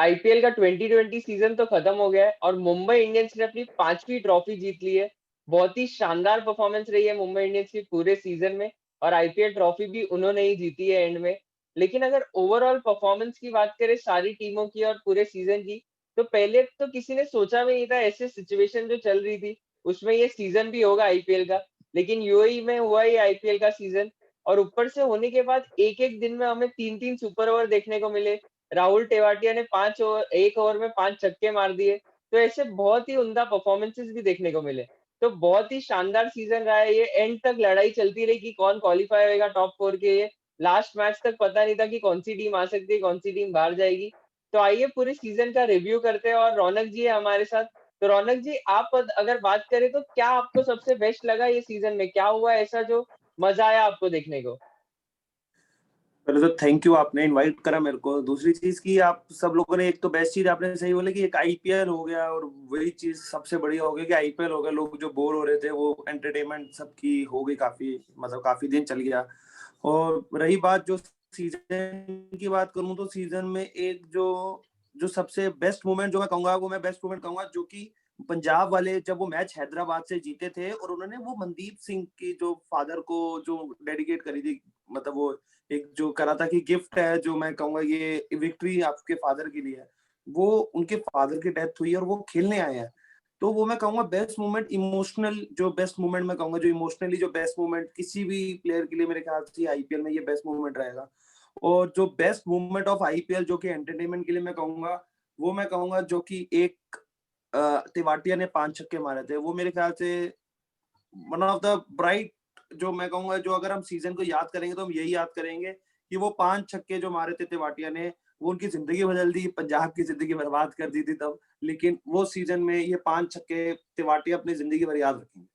IPL का 2020 season तो खत्म हो गया है और मुंबई इंडियंस ने अपनी 5वीं ट्रॉफी जीत ली है। बहुत ही शानदार परफॉर्मेंस रही है मुंबई इंडियंस की पूरे सीजन में, और आईपीएल ट्रॉफी भी उन्होंने ही जीती है एंड में। लेकिन अगर ओवरऑल परफॉर्मेंस की बात करें सारी टीमों की और पूरे सीजन की, तो पहले तो किसी ने सोचा भी नहीं था ऐसे सिचुएशन जो चल रही थी उसमें ये सीजन भी होगा आईपीएल का। लेकिन यूएई में हुआ ही आईपीएल का सीजन, और ऊपर से होने के बाद एक एक दिन में हमें 3-3 सुपर ओवर देखने को मिले। राहुल टेवाटिया ने 1 ओवर में 5 छक्के मार दिए। तो ऐसे बहुत ही उम्दा परफॉर्मेंसेस भी देखने को मिले। तो बहुत ही शानदार सीजन रहा है ये। एंड तक लड़ाई चलती रही कि कौन क्वालिफाई होगा टॉप 4 के लिए। लास्ट मैच तक पता नहीं था कि कौन सी टीम आ सकती है, कौन सी टीम बाहर जाएगी। तो आइए पूरे सीजन का रिव्यू करते हैं, और रौनक जी है हमारे साथ। तो रौनक जी, आप अगर बात करें तो क्या आपको सबसे बेस्ट लगा ये सीजन में, क्या हुआ ऐसा जो मजा आया आपको देखने को? पहले तो थैंक यू, आपने इनवाइट करा मेरे को। दूसरी चीज की आप सब लोगों ने, एक तो बेस्ट चीज आपने सही बोला कि एक आईपीएल हो गया, और वही चीज सबसे बढ़िया हो गया कि आईपीएल हो गया। लोग जो बोर हो रहे थे वो एंटरटेनमेंट सबकी हो गई, काफी मतलब काफी दिन चल गया। और रही बात जो सीजन की बात करूं, तो सीजन में एक जो जो सबसे बेस्ट मोमेंट जो मैं कहूंगा, वो मैं बेस्ट मोमेंट कहूंगा, जो कि पंजाब वाले जब वो मैच हैदराबाद से जीते थे और उन्होंने वो मनदीप सिंह की जो फादर को जो डेडिकेट करी थी, मतलब वो एक जो करा था कि गिफ्ट है, जो मैं कहूंगा ये विक्ट्री आपके फादर के लिए है। वो उनके फादर की डेथ हुई और वो खेलने आए हैं। तो वो मैं कहूंगा बेस्ट मोमेंट, इमोशनल जो बेस्ट मोमेंट मैं कहूंगा, जो इमोशनली जो बेस्ट मोमेंट किसी भी प्लेयर के लिए मेरे ख्याल से आईपीएल में ये बेस्ट मोमेंट रहेगा। और जो बेस्ट मोमेंट ऑफ आईपीएल जो कि एंटरटेनमेंट के लिए मैं कहूंगा, वो मैं कहूंगा जो कि एक तेवाटिया ने 5 छक्के मारे थे, वो मेरे ख्याल से वन ऑफ द ब्राइट, जो मैं कहूंगा जो अगर हम सीजन को याद करेंगे तो हम यही याद करेंगे कि वो 5 छक्के जो मारे थे तेवाटिया ने, वो उनकी जिंदगी बदल दी, पंजाब की जिंदगी बर्बाद कर दी थी तब। लेकिन वो सीजन में ये 5 छक्के तेवाटिया अपनी जिंदगी भर याद रखेंगे।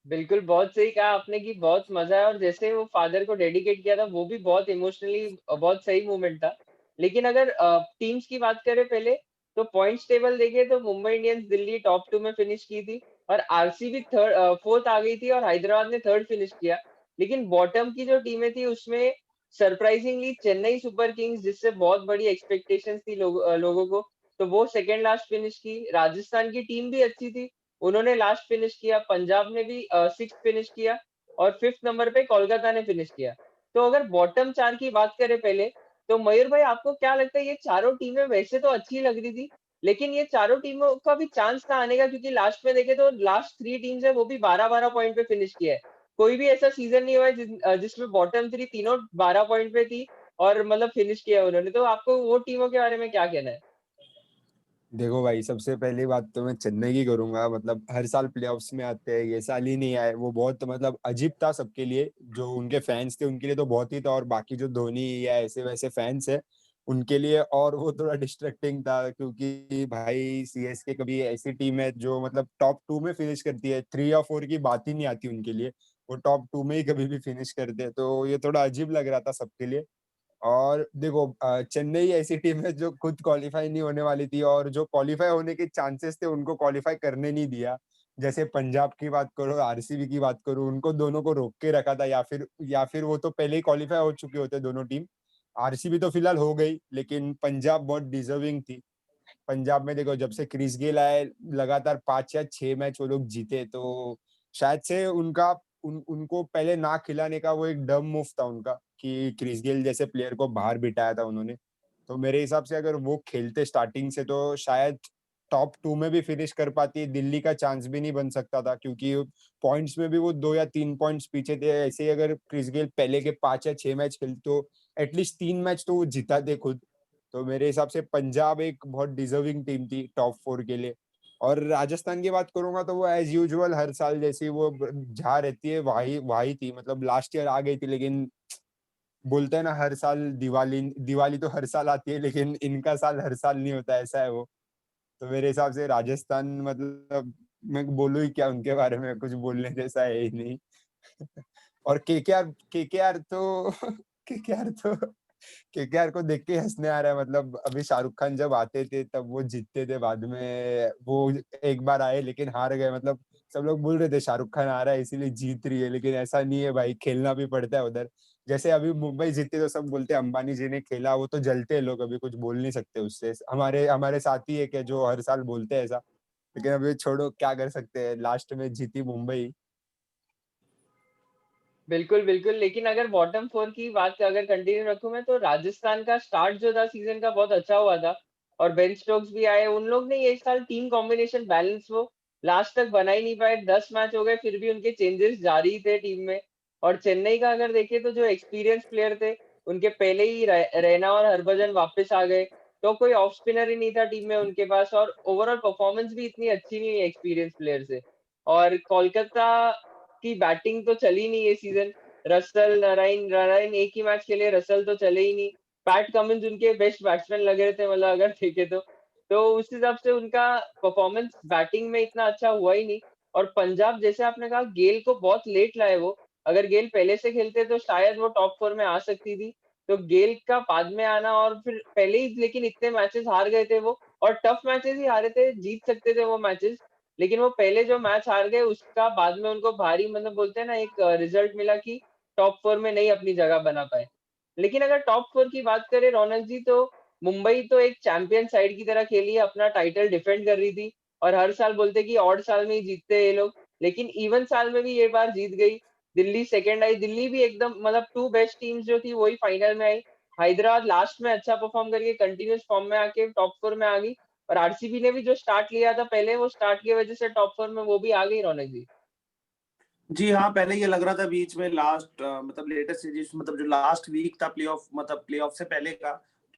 बिल्कुल, बहुत सही कहा आपने कि बहुत मजा आया, और जैसे वो फादर को डेडिकेट किया था वो भी बहुत इमोशनली बहुत सही मोमेंट था। लेकिन अगर टीम्स की बात करें पहले, तो पॉइंट्स टेबल देखें तो मुंबई इंडियंस दिल्ली टॉप 2 में फिनिश की थी, और आरसीबी फोर्थ आ गई थी, और हैदराबाद ने थर्ड फिनिश किया। लेकिन बॉटम की जो टीमें थी उसमें सरप्राइजिंगली चेन्नई सुपर किंग्स, जिससे बहुत बड़ी एक्सपेक्टेशंस थी लोगों को, तो वो सेकेंड लास्ट फिनिश की। राजस्थान की टीम भी अच्छी थी, उन्होंने लास्ट फिनिश किया। पंजाब ने भी सिक्स फिनिश किया, और फिफ्थ नंबर पे कोलकाता ने फिनिश किया। तो अगर बॉटम 4 की बात करें पहले, तो मयूर भाई आपको क्या लगता है, ये चारों टीमें वैसे तो अच्छी लग रही थी, लेकिन ये चारों टीमों का भी चांस था आने का? क्योंकि लास्ट में देखे तो लास्ट 3 टीम्स है वो भी 12-12 पॉइंट पे फिनिश किया है। कोई भी ऐसा सीजन नहीं हुआ है जिसमें बॉटम 3 तीनों 12 पॉइंट पे थी और मतलब फिनिश किया उन्होंने। तो आपको वो टीमों के बारे में क्या कहना है? देखो भाई, सबसे पहली बात तो मैं चेन्नई की करूंगा। मतलब हर साल प्लेऑफ्स में आते हैं, ये साल ही नहीं आए, वो बहुत मतलब अजीब था सबके लिए। जो उनके फैंस थे उनके लिए तो बहुत ही था, और बाकी जो धोनी या ऐसे वैसे फैंस है उनके लिए और वो थोड़ा डिस्ट्रैक्टिंग था। क्योंकि भाई सीएसके कभी ऐसी टीम है जो मतलब टॉप 2 में फिनिश करती है, 3 या 4 की बात ही नहीं आती उनके लिए। वो टॉप 2 में ही कभी भी फिनिश करते हैं, तो ये थोड़ा अजीब लग रहा था सबके लिए। और देखो, चेन्नई ऐसी टीम है जो खुद क्वालिफाई नहीं होने वाली थी, और जो क्वालिफाई होने के चांसेस थे उनको क्वालिफाई करने नहीं दिया। जैसे पंजाब की बात करो, आरसीबी की बात करो, उनको दोनों को रोक के रखा था, या फिर वो तो पहले ही क्वालिफाई हो चुके होते दोनों टीम। आरसीबी तो फिलहाल हो गई, लेकिन पंजाब बहुत डिजर्विंग थी। पंजाब में देखो, जब से क्रिस गेल आए लगातार 5 या 6 मैच वो लोग जीते, तो शायद से उनको पहले ना खिलाने का वो एक डम मूव था उनका, कि क्रिस गेल जैसे प्लेयर को बाहर बिठाया था उन्होंने। तो मेरे हिसाब से अगर वो खेलते स्टार्टिंग से तो शायद टॉप 2 में भी फिनिश कर पाती। दिल्ली का चांस भी नहीं बन सकता था, क्योंकि पॉइंट्स में भी वो 2 या 3 पॉइंट्स पीछे थे। ऐसे ही अगर क्रिस गेल पहले के 5 या 6 मैच खेलते तो एटलीस्ट 3 मैच तो वो जिताते खुद। तो मेरे हिसाब से पंजाब एक बहुत डिजर्विंग टीम थी टॉप 4 के लिए। और राजस्थान की बात करूंगा तो वो एज यूजुअल हर साल जैसी वो जहाँ रहती है वही वही थी। मतलब लास्ट ईयर आ गई थी, लेकिन बोलते हैं ना, हर साल दिवाली दिवाली तो हर साल आती है, लेकिन इनका साल हर साल नहीं होता, ऐसा है वो। तो मेरे हिसाब से राजस्थान, मतलब मैं बोलूं ही क्या उनके बारे में, कुछ बोलने जैसा है ही नहीं। और केकेआर को देख के हंसने आ रहा है। मतलब अभी शाहरुख खान जब आते थे तब वो जीतते थे, बाद में वो एक बार आए लेकिन हार गए। मतलब सब लोग बोल रहे थे शाहरुख खान आ रहा है इसीलिए जीत रही है, लेकिन ऐसा नहीं है भाई, खेलना भी पड़ता है उधर। जैसे अभी मुंबई जीती तो सब बोलते अंबानी जी ने खेला, वो तो जलते हैं लोग, अभी कुछ बोल नहीं सकते उससे। हमारे हमारे साथी है क्या जो हर साल बोलते हैं ऐसा, लेकिन अभी छोड़ो, क्या कर सकते हैं, लास्ट में जीती मुंबई। बिल्कुल, बिल्कुल। लेकिन अगर बॉटम 4 की बात अगर कंटिन्यू रखूँ मैं, तो राजस्थान का स्टार्ट जो था सीज़न का बहुत अच्छा हुआ था और बेन स्टोक्स भी आए। उन लोग ने ये साल टीम कॉम्बिनेशन बैलेंस वो लास्ट तक बना ही नहीं पाए। 10 मैच हो गए फिर भी उनके चेंजेस जारी ही थे टीम में। और चेन्नई का अगर देखें तो जो एक्सपीरियंस प्लेयर थे, उनके पहले ही रैना और हरभजन वापस आ गए। तो कोई ऑफ स्पिनर ही नहीं था टीम में उनके पास और ओवरऑल परफॉर्मेंस भी इतनी अच्छी नहीं है एक्सपीरियंस प्लेयर से। और कोलकाता की बैटिंग तो चली नहीं ये सीजन। रसल, नारायण एक ही मैच खेले, रसल तो चले ही नहीं। पैट कमिंस उनके बेस्ट बैट्समैन लग रहे थे, मतलब अगर देखे तो उस हिसाब से उनका परफॉर्मेंस बैटिंग में इतना अच्छा हुआ ही नहीं। और पंजाब, जैसे आपने कहा, गेल को बहुत लेट लाए वो। अगर गेल पहले से खेलते तो शायद वो टॉप 4 में आ सकती थी। तो गेल का बाद में आना और फिर पहले ही लेकिन इतने मैचेस हार गए थे वो, और टफ मैचेस ही हारे थे, जीत सकते थे वो मैचेस। लेकिन वो पहले जो मैच हार गए उसका बाद में उनको भारी, मतलब बोलते हैं ना, एक रिजल्ट मिला कि टॉप 4 में नहीं अपनी जगह बना पाए। लेकिन अगर टॉप 4 की बात करें रौनक जी, तो मुंबई तो एक चैंपियन साइड की तरह खेली है, अपना टाइटल डिफेंड कर रही थी। और हर साल बोलते कि ऑड साल में ही जीतते हैं ये लोग, लेकिन इवन साल में भी ये बार जीत गई। दिल्ली सेकंड आई, दिल्ली भी एकदम, मतलब 2 बेस्ट टीम्स जो थी वही फाइनल में आई। हैदराबाद लास्ट में अच्छा परफॉर्म करके कंटिन्यूअस फॉर्म में आके टॉप 4 में आ गई। और आरसीबी ने भी जो स्टार्ट लिया था पहले, वो स्टार्ट की वजह से टॉप 4 में वो भी आ गई रौनक जी। जी हाँ, पहले ये लग रहा था बीच में लास्ट मतलब लेटेस्ट सीरीज, मतलब जो लास्ट वीक था प्लेऑफ, मतलब प्लेऑफ से पहले का,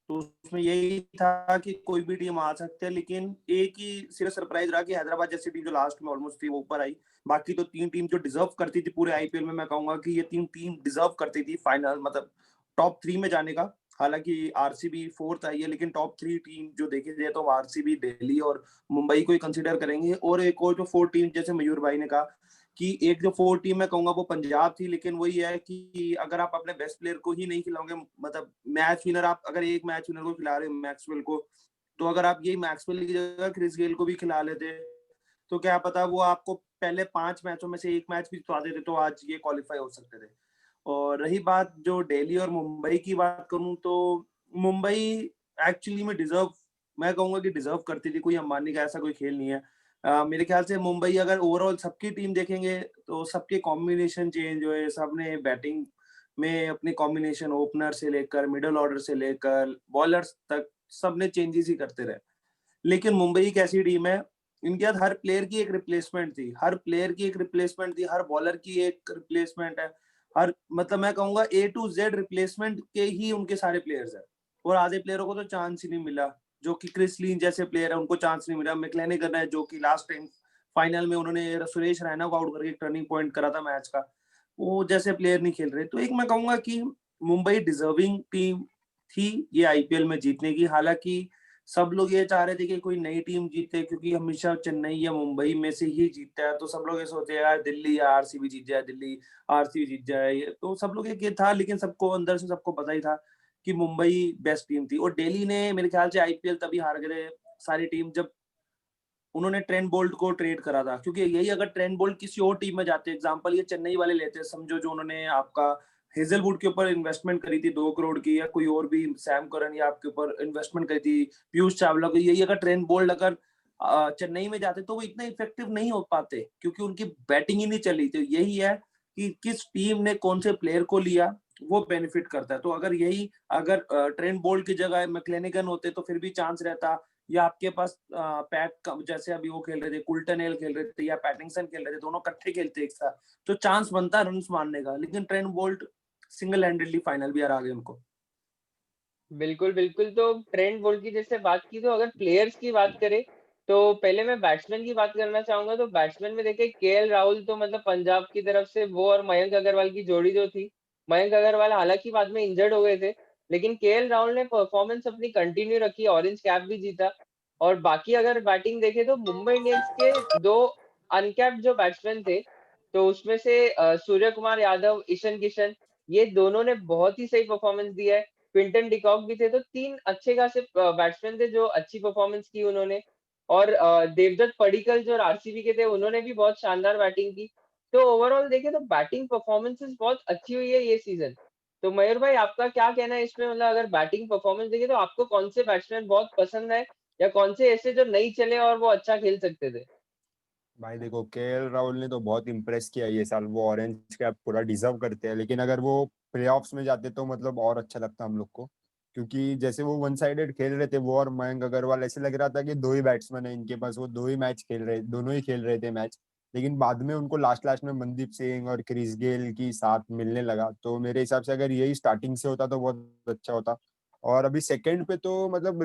तो उसमें यही था कि कोई भी टीम आ सकती है, लेकिन एक ही सिर्फ सरप्राइज रहा कि हैदराबाद जैसी टीम जो लास्ट में ऑलमोस्ट थी वो ऊपर आई। बाकी तो 3 टीम जो डिजर्व करती थी पूरे आईपीएल में, मैं कहूंगा कि ये 3 टीम डिजर्व करती थी फाइनल, मतलब टॉप 3 में जाने का। हालांकि आरसीबी 4th आई है, लेकिन टॉप 3 टीम जो देखी जाए तो आरसीबी, दिल्ली और मुंबई को ही कंसीडर करेंगे। और एक और जो 4 टीम, जैसे मयूर भाई ने कहा कि एक जो 4 टीम मैं कहूंगा वो पंजाब थी, लेकिन वही है कि अगर आप अपने बेस्ट प्लेयर को ही नहीं खिलाओगे, मतलब मैच विनर, आप अगर एक मैच विनर को खिला रहे हो मैक्सवेल को, तो अगर आप यही मैक्सवेल की जगह क्रिस गेल को भी खिला लेते, तो क्या पता वो आपको पहले 5 मैचों में से एक मैच भी जितवा देते, तो आज ये क्वालिफाई हो सकते थे। और रही बात जो दिल्ली और मुंबई की बात करूं, तो मुंबई एक्चुअली में डिजर्व, मैं कहूंगा कि डिजर्व करती थी, कोई अंबानी का ऐसा कोई खेल नहीं है। मेरे ख्याल से मुंबई अगर ओवरऑल सबकी टीम देखेंगे तो सबके कॉम्बिनेशन चेंज हुए, सबने बैटिंग में अपनी कॉम्बिनेशन, ओपनर से लेकर मिडिल ऑर्डर से लेकर बॉलर्स तक सबने चेंजेस ही करते रहे। लेकिन मुंबई एक ऐसी टीम है, इनके पास हर प्लेयर की एक रिप्लेसमेंट थी, हर प्लेयर की एक रिप्लेसमेंट थी, हर बॉलर की एक रिप्लेसमेंट है, हर, मतलब मैं कहूंगा ए टू जेड रिप्लेसमेंट के ही उनके सारे प्लेयर्स हैं। और आधे प्लेयरों को तो चांस ही नहीं मिला, जो कि क्रिस लीन जैसे प्लेयर है उनको चांस नहीं मिला। मैक्लेनेगन है जो कि लास्ट टाइम फाइनल में उन्होंने सुरेश रैना को आउट करके टर्निंग पॉइंट करा था मैच का, वो जैसे प्लेयर नहीं खेल रहे। तो एक मैं कहूंगा कि मुंबई डिजर्विंग टीम थी ये आईपीएल में जीतने की। हालांकि सब लोग ये चाह रहे थे कि कोई नई टीम जीते, क्योंकि हमेशा चेन्नई या मुंबई में से ही जीतता है, तो सब लोग ये सोचते हैं यार दिल्ली या आरसीबी जीत जाए, दिल्ली आरसीबी जीत जाए, तो सब लोग ये था। लेकिन सबको अंदर से सबको पता ही था कि मुंबई बेस्ट टीम थी। और दिल्ली ने मेरे ख्याल से आईपीएल तभी हार गए सारी टीम जब उन्होंने ट्रेंट बोल्ट को ट्रेड करा था, क्योंकि यही अगर ट्रेंट बोल्ट किसी और टीम में जाते, एग्जांपल ये चेन्नई वाले लेते, समझो जो उन्होंने आपका हेजलवुड के ऊपर इन्वेस्टमेंट करी थी 2 करोड़ की, या कोई और भी सैम करन या आपके ऊपर इन्वेस्टमेंट करी थी पीयूष चावला को, यही अगर ट्रेंट बोल्ट अगर चेन्नई में जाते तो वो इतना इफेक्टिव नहीं हो पाते, क्योंकि उनकी बैटिंग ही नहीं चली। तो यही है कि किस टीम ने कौन से प्लेयर को लिया, वो बेनिफिट करता है। तो अगर यही अगर ट्रेंट बोल्ट की जगह मैक्लेनेगन होते तो फिर भी चांस रहता, या आपके पास पैट जैसे अभी वो खेल रहे थे, कुल्टन खेल रहे थे या पैटिंगसन खेल रहे थे, दोनों इकट्ठे खेलते एक साथ, तो चांस बनता रन मारने का। लेकिन Trent Boult single handedly final भी हरा गए उनको। बिल्कुल, बिल्कुल। तो ट्रेंट बोल्ट की जैसे बात की, तो अगर प्लेयर्स की बात करें, तो पहले मैं बैट्समैन की बात करना चाहूँगा। तो बैट्समैन में देखिए केएल राहुल, तो मतलब पंजाब की तरफ से वो और मयंक अग्रवाल की जोड़ी जो थी, मयंक अग्रवाल हालाँकि बाद में इंजर्ड हो गए थे, लेकिन केएल राहुल ने परफॉर्मेंस अपनी कंटिन्यू रखी, ऑरेंज कैप भी जीता। और बाकी अगर बैटिंग देखें तो मुंबई इंडियंस के 2 अनकैप्ड जो बैट्समैन थे, तो उसमें से सूर्य कुमार यादव, ईशन किशन, ये दोनों ने बहुत ही सही परफॉर्मेंस दिया है। क्विंटन डिकॉक भी थे, तो 3 अच्छे खासे बैट्समैन थे जो अच्छी परफॉर्मेंस की उन्होंने। और देवदत्त पडिक्कल जो आरसीबी के थे, उन्होंने भी बहुत शानदार बैटिंग की। तो ओवरऑल देखें तो बैटिंग परफॉर्मेंसेस बहुत अच्छी हुई है ये सीजन। तो मयूर भाई आपका क्या कहना है इसमें, मतलब अगर बैटिंग परफॉर्मेंस देखें तो आपको कौन से बैट्समैन बहुत पसंद है, या कौन से ऐसे जो नहीं चले और वो अच्छा खेल सकते थे? भाई देखो, केएल राहुल ने तो बहुत इम्प्रेस किया ये साल, वो ऑरेंज कैप पूरा डिजर्व करते हैं, लेकिन अगर वो प्लेऑफ्स में जाते तो मतलब और अच्छा लगता हम लोग को। क्योंकि जैसे वो वन साइडेड खेल रहे थे वो और मयंक अग्रवाल, ऐसे लग रहा था कि दो ही बैट्समैन है इनके पास, वो दो ही मैच खेल रहे, दोनों ही खेल रहे थे मैच। लेकिन बाद में उनको लास्ट लास्ट में मनदीप सिंह और क्रिस गेल की साथ मिलने लगा, तो मेरे हिसाब से अगर यही स्टार्टिंग से होता तो बहुत अच्छा होता। और अभी सेकंड पे तो मतलब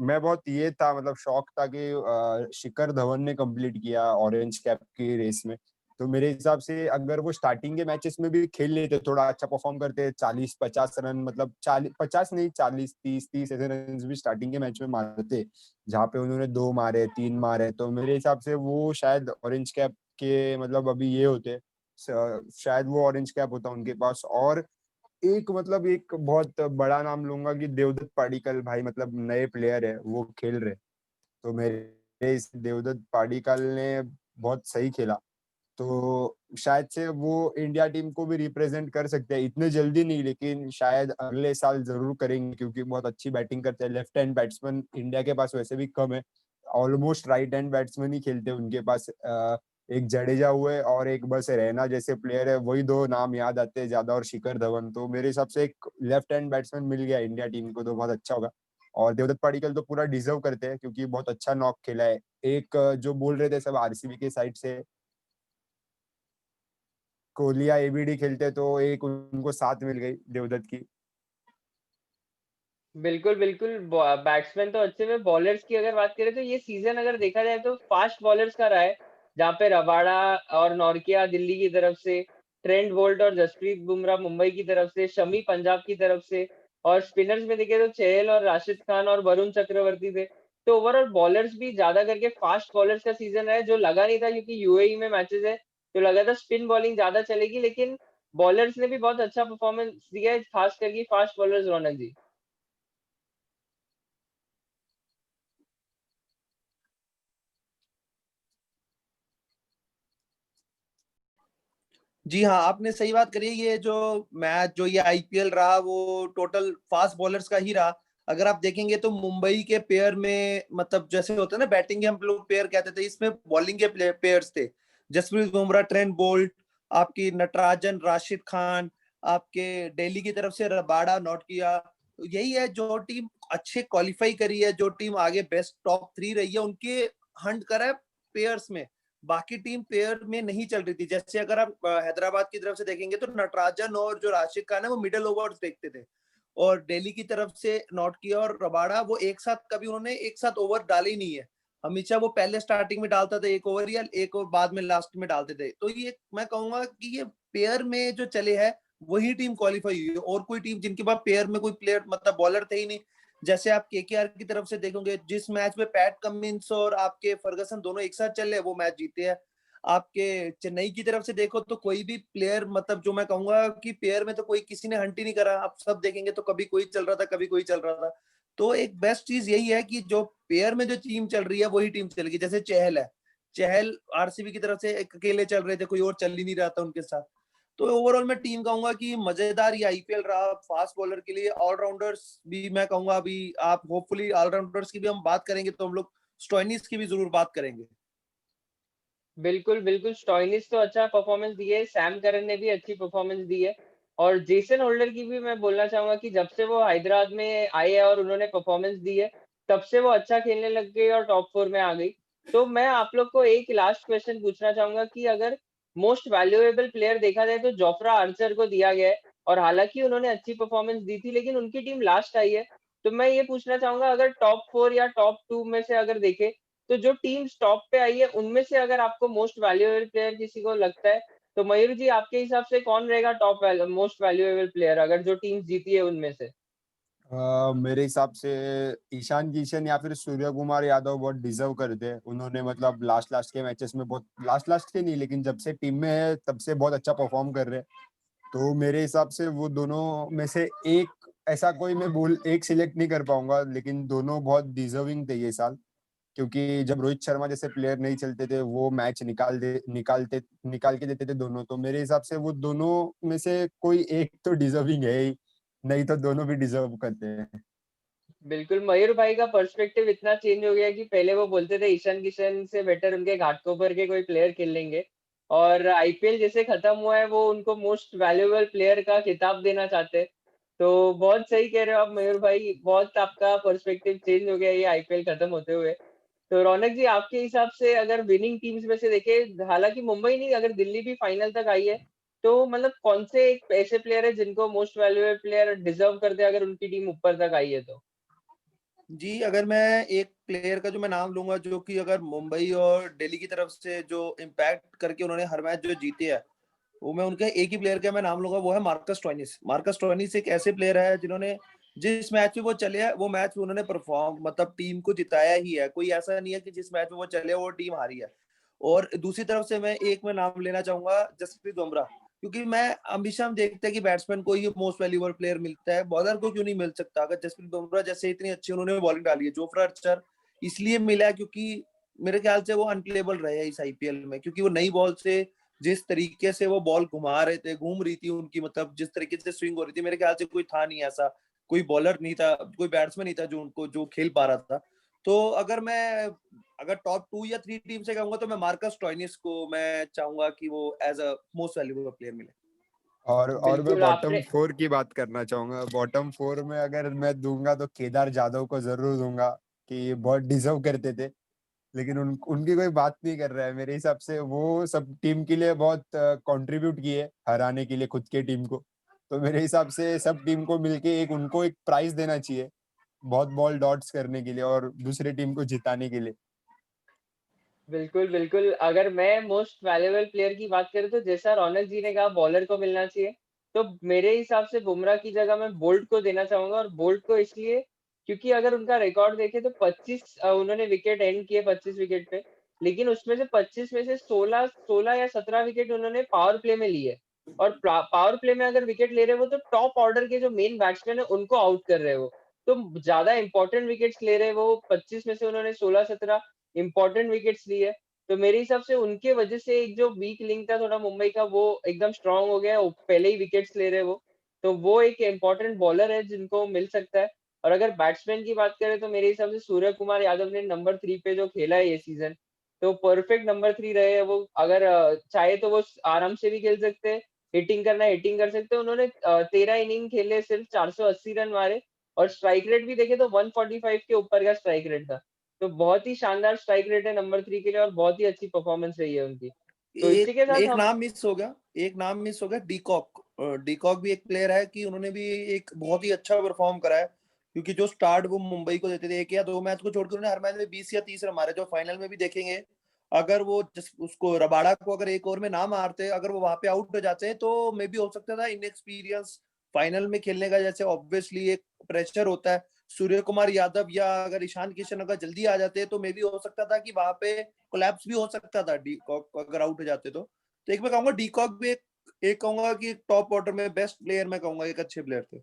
मैं बहुत ये था, मतलब शॉक था कि शिखर धवन ने कंप्लीट किया ऑरेंज कैप की रेस में। तो मेरे हिसाब से अगर वो स्टार्टिंग के मैचेस में भी खेल लेते, थोड़ा अच्छा परफॉर्म करते, 40-50 रन, मतलब 40-50 नहीं, 40-30 ऐसे रन भी स्टार्टिंग के मैच में मारते, जहाँ पे उन्होंने 2 मारे 3 मारे, तो मेरे हिसाब से वो शायद ऑरेंज कैप के मतलब अभी ये होते, शायद वो ऑरेंज कैप होता उनके पास। और एक मतलब एक बहुत बड़ा नाम लूंगा कि देवदत्त पाडिक्कल भाई, मतलब नए प्लेयर है वो खेल रहे, तो मेरे इस देवदत्त पाडिक्कल ने बहुत सही खेला। तो शायद से वो इंडिया टीम को भी रिप्रेजेंट कर सकते हैं, इतने जल्दी नहीं लेकिन शायद अगले साल जरूर करेंगे, क्योंकि बहुत अच्छी बैटिंग करते हैं। लेफ्ट हैंड बैट्समैन इंडिया के पास वैसे भी कम है, ऑलमोस्ट राइट हैंड बैट्समैन ही खेलते हैं उनके पास। एक जडेजा हुए और एक बस रैना जैसे प्लेयर है, वही दो नाम याद आते हैं ज्यादा, और शिखर धवन। तो मेरे हिसाब से एक लेफ्ट हैंड बैट्समैन मिल गया इंडिया टीम को तो बहुत अच्छा होगा। और देवदत्त पाडिक्कल तो पूरा डिजर्व करते हैं, क्योंकि बहुत अच्छा नॉक खेला है। एक जो बोल रहे थे सब आरसीबी के साइड से कोहली या एबीडी खेलते, तो एक उनको साथ मिल गई देवदत्त की। बिल्कुल, बिल्कुल। बैट्समैन तो अच्छे में, बॉलर्स की अगर बात करें तो ये सीज़न अगर देखा जाए तो फास्ट बॉलर्स का रहा है, जहाँ पे रबाडा और नॉर्किया दिल्ली की तरफ से, ट्रेंट बोल्ट और जसप्रीत बुमराह मुंबई की तरफ से, शमी पंजाब की तरफ से, और स्पिनर्स में देखें तो चहल और राशिद खान और वरुण चक्रवर्ती थे। तो ओवरऑल बॉलर्स भी ज़्यादा करके फास्ट बॉलर्स का सीज़न रहा है, जो लगा नहीं था क्योंकि यूएई में मैचेज़ है, तो लगा था स्पिन बॉलिंग ज़्यादा चलेगी, लेकिन बॉलर्स ने भी बहुत अच्छा परफॉर्मेंस दिया है, खास करके फास्ट बॉलर्स, रौनक जी। जी हाँ, आपने सही बात करी है। ये जो मैच, जो ये आईपीएल रहा, वो टोटल फास्ट बॉलर्स का ही रहा। अगर आप देखेंगे तो मुंबई के पेयर में, मतलब जैसे होता है ना, बैटिंग के हम लोग पेयर कहते थे, इसमें बॉलिंग के पेयर्स थे। जसप्रीत बुमराह, ट्रेंट बोल्ट, आपकी नटराजन, राशिद खान, आपके दिल्ली की तरफ से रबाडा, नॉट किया। यही है जो टीम अच्छे क्वालिफाई करी है, जो टीम आगे बेस्ट टॉप 3 रही है, उनके हंट करा है पेयर्स में। बाकी टीम पेयर में नहीं चल रही थी। जैसे अगर आप हैदराबाद की तरफ से देखेंगे तो नटराजन और जो राशिद खान है वो मिडिल ओवर्स देखते थे, और दिल्ली की तरफ से नॉट किया और रबाड़ा, वो एक साथ कभी उन्होंने एक साथ ओवर डाले ही नहीं है। हमेशा वो पहले स्टार्टिंग में डालता था एक ओवर, या एक और बाद में लास्ट में डालते थे। तो ये मैं कहूंगा कि ये पेयर में जो चले है वही टीम क्वालिफाई हुई है। और कोई टीम जिनके पास पेयर में कोई प्लेयर, मतलब बॉलर थे ही नहीं। जैसे आप केकेआर की तरफ से देखोगे, जिस मैच में पैट कमिंस और आपके फर्गसन दोनों एक साथ चले, वो मैच जीते हैं। आपके चेन्नई की तरफ से देखो तो कोई भी प्लेयर, मतलब जो मैं कहूंगा कि पेयर में तो कोई किसी ने हंट ही नहीं करा। आप सब देखेंगे तो कभी कोई चल रहा था, कभी कोई चल रहा था। तो एक बेस्ट चीज यही है कि जो पेयर में जो टीम चल रही है वही टीम चलेगी। जैसे चहल है, चहल आरसीबी की तरफ से एक अकेले चल रहे थे, कोई और चल ही नहीं रहा था उनके साथ। तो ओवरऑल मैं टीम कहूंगा कि मजेदार ये आईपीएल रहा फास्ट बॉलर के लिए। ऑलराउंडर्स भी मैं कहूंगा, अभी आप होपफुली ऑलराउंडर्स की भी हम बात करेंगे तो हम लोग स्टोइनिस की भी जरूर बात करेंगे। बिल्कुल, बिल्कुल। स्टोइनिस तो अच्छा परफॉर्मेंस दिए है, सैम करन ने भी अच्छी परफॉर्मेंस दी है, और जेसन होल्डर की भी मैं बोलना चाहूंगा कि जब से वो हैदराबाद में आए हैं और उन्होंने परफॉर्मेंस दी है, तब से वो अच्छा खेलने लग गई और टॉप 4 में आ गई। तो मैं आप लोग को एक लास्ट क्वेश्चन पूछना चाहूंगा कि अगर मोस्ट वैल्यूएबल प्लेयर देखा जाए तो जोफ्रा आर्चर को दिया गया है, और हालांकि उन्होंने अच्छी परफॉर्मेंस दी थी लेकिन उनकी टीम लास्ट आई है। तो मैं ये पूछना चाहूंगा, अगर टॉप 4 या टॉप 2 में से अगर देखें, तो जो टीम्स टॉप पे आई है उनमें से अगर आपको मोस्ट वैल्यूएबल प्लेयर किसी को लगता है, तो मयूर जी आपके हिसाब से कौन रहेगा टॉप मोस्ट वैल्यूएबल प्लेयर, अगर जो टीम्स जीती है उनमें से? मेरे हिसाब से ईशान किशन या फिर सूर्य कुमार यादव बहुत डिजर्व करते हैं। उन्होंने मतलब लास्ट लास्ट के मैचेस में, बहुत लास्ट लास्ट के नहीं लेकिन जब से टीम में है तब से बहुत अच्छा परफॉर्म कर रहे हैं। तो मेरे हिसाब से वो दोनों में से एक, ऐसा कोई मैं बोल एक सिलेक्ट नहीं कर पाऊंगा, लेकिन दोनों बहुत डिजर्विंग थे ये साल। क्योंकि जब रोहित शर्मा जैसे प्लेयर नहीं चलते थे वो मैच निकाल के देते थे दोनों। तो मेरे हिसाब से वो दोनों में से कोई एक तो डिजर्विंग है ही, नहीं तो दोनों भी डिजर्व करते हैं। बिल्कुल, मयूर भाई का पर्सपेक्टिव इतना चेंज हो गया कि पहले वो बोलते थे ईशान किशन से बेटर उनके घाटकोपर के कोई प्लेयर खेल लेंगे, और आईपीएल जैसे खत्म हुआ है वो उनको मोस्ट वैल्यूएबल प्लेयर का खिताब देना चाहते हैं। तो बहुत सही कह रहे हो आप मयूर भाई, बहुत आपका पर्सपेक्टिव चेंज हो गया ये आईपीएल खत्म होते हुए। तो रौनक जी, आपके हिसाब से अगर विनिंग टीम्स में से देखें, हालांकि मुंबई नहीं, अगर दिल्ली भी फाइनल तक आई है, तो मतलब कौन से एक ऐसे प्लेयर है जिनको मोस्ट वैल्यूएबल प्लेयर डिजर्व करते हैं अगर उनकी टीम ऊपर तक आई है तो? जी, अगर मैं एक प्लेयर का जो मैं नाम लूंगा जो कि अगर मुंबई और दिल्ली की तरफ से जो इम्पैक्ट करके उन्होंने हर मैच जो जीते हैं, वो मैं उनके एक ही प्लेयर का मैं नाम लूंगा, वो है मार्कस स्टोइनिस। मार्कस स्टोइनिस एक ऐसे प्लेयर है जिन्होंने जिस मैच में वो चले हैं वो मैच में उन्होंने परफॉर्म मतलब टीम को जिताया ही है। कोई ऐसा नहीं है कि जिस मैच में वो चले वो टीम हारी है। और दूसरी तरफ से मैं नाम लेना चाहूंगा जसप्रीत बुमराह, क्योंकि मैं हमेशा हम देखते हैं कि बैट्समैन को ही मोस्ट वैल्यूएबल प्लेयर मिलता है, बॉलर को क्यों नहीं मिल सकता। अगर जसप्रीत बुमराह जैसे इतनी अच्छी उन्होंने बॉलिंग डाली है, जोफ्रा आर्चर इसलिए मिला क्योंकि मेरे ख्याल से वो अनप्लेबल रहे हैं इस आईपीएल में, क्योंकि वो नई बॉल से जिस तरीके से वो बॉल घूम रही थी उनकी, मतलब जिस तरीके से स्विंग हो रही थी, मेरे ख्याल से कोई था नहीं ऐसा, कोई बॉलर नहीं था, कोई बैट्समैन नहीं था जो उनको जो खेल पा रहा था। तो अगर टॉप 2 या 3 टीम से कहूंगा तो मैं मार्कस स्टोइनिस को मैं चाहूंगा कि वो as a most valuable player मिले। और मैं बिल्कुल बॉटम आपने 4 की बात करना चाहूंगा। बॉटम 4 में अगर मैं दूंगा तो केदार जाधव को जरूर दूंगा, कि बहुत डिजर्व करते थे, लेकिन उनकी कोई बात नहीं कर रहा है। मेरे हिसाब से वो सब टीम के लिए बहुत कंट्रीब्यूट किए हराने के लिए खुद के टीम को। तो मेरे हिसाब से सब टीम को मिलके एक उनको एक प्राइज देना चाहिए, बहुत बॉल डॉट्स करने के लिए और दूसरे टीम को जिताने के लिए। बिल्कुल, बिल्कुल। अगर मैं मोस्ट वैल्यूएबल प्लेयर की बात करूँ तो जैसा रौनक जी ने कहा बॉलर को मिलना चाहिए, तो मेरे हिसाब से बुमराह की जगह मैं बोल्ट को देना चाहूँगा, और बोल्ट को इसलिए क्योंकि अगर उनका रिकॉर्ड देखें तो 25 उन्होंने विकेट एंड किए 25 विकेट पे, लेकिन उसमें से 25 में से 16 या 17 विकेट उन्होंने पावर प्ले में लिए। और पावर प्ले में अगर विकेट ले रहे हो तो टॉप ऑर्डर के जो मेन बैट्समैन है उनको आउट कर रहे हो। तो ज़्यादा इंपॉर्टेंट विकेट्स ले रहे हैं वो, 25 में से उन्होंने 16-17 इंपॉर्टेंट विकेट्स लिए। तो मेरे हिसाब से उनके वजह से एक जो वीक लिंक था थोड़ा मुंबई का वो एकदम स्ट्रांग हो गया, पहले ही विकेट्स ले रहे वो। तो वो एक इंपॉर्टेंट बॉलर है जिनको मिल सकता है। और अगर बैट्समैन की बात करें तो मेरे हिसाब से सूर्य कुमार यादव ने नंबर 3 पे जो खेला है ये सीजन, तो परफेक्ट नंबर 3 रहे हैं वो। अगर चाहे तो वो आराम से भी खेल सकते हैं, हिटिंग करना है हिटिंग कर सकते हैं। उन्होंने 13 इनिंग खेले, सिर्फ 480 रन मारे, और स्ट्राइक रेट भी देखे तो 145 के ऊपर का स्ट्राइक रेट था। तो बहुत ही शानदार स्ट्राइक रेट है नंबर 3 के लिए, और बहुत ही अच्छी परफॉर्मेंस रही है उनकी। तो इसी एक के साथ एक हम नाम मिस हो गया, डीकॉक। डीकॉक भी एक प्लेयर है कि उन्होंने भी एक बहुत ही अच्छा परफॉर्म करा है, क्योंकि जो स्टार्ट वो मुंबई को देते थे 1 या 2 मैच को छोड़कर उन्होंने हर मैच में 20 या 30 रन मारे। जो फाइनल में भी देखेंगे, अगर वो उसको रबाड़ा को अगर एक ओवर में ना मारते, अगर वो वहां पे आउट हो जाते हैं तो मे बी हो सकता था इनएक्सपीरियंस फाइनल में खेलने का, जैसे ऑब्वियसली एक प्रेशर होता है। सूर्य कुमार यादव या अगर ईशान किशन अगर जल्दी आ जाते तो मे बी हो सकता था कि वहां पे कोलैप्स भी हो सकता था डी कॉक अगर आउट हो जाते तो एक मैं कहूंगा डी कॉक भी एक कहूंगा कि टॉप ऑर्डर में बेस्ट प्लेयर मैं कहूंगा, एक अच्छे प्लेयर थे।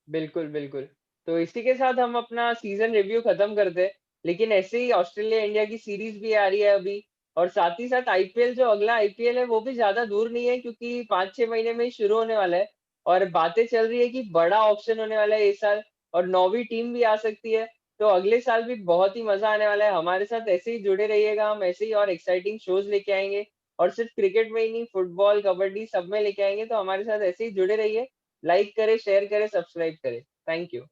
बिल्कुल, बिल्कुल। तो इसी के साथ हम अपना सीज़न रिव्यू खत्म करते हैं। लेकिन ऐसे ही ऑस्ट्रेलिया इंडिया की सीरीज़ भी आ रही है अभी, और साथ ही साथ आईपीएल, जो अगला आईपीएल है वो भी ज़्यादा दूर नहीं है, क्योंकि 5-6 महीने में ही शुरू होने वाला है। और बातें चल रही है कि बड़ा ऑक्शन होने वाला है इस साल, और 9वीं टीम भी आ सकती है। तो अगले साल भी बहुत ही मज़ा आने वाला है। हमारे साथ ऐसे ही जुड़े रहिएगा, हम ऐसे ही और एक्साइटिंग शोज़ लेके आएँगे, और सिर्फ़ क्रिकेट में ही नहीं, फुटबॉल, कबड्डी सब में लेके आएँगे। तो हमारे साथ ऐसे ही जुड़े रहिए। लाइक करें, शेयर करें, सब्सक्राइब करें। Thank you.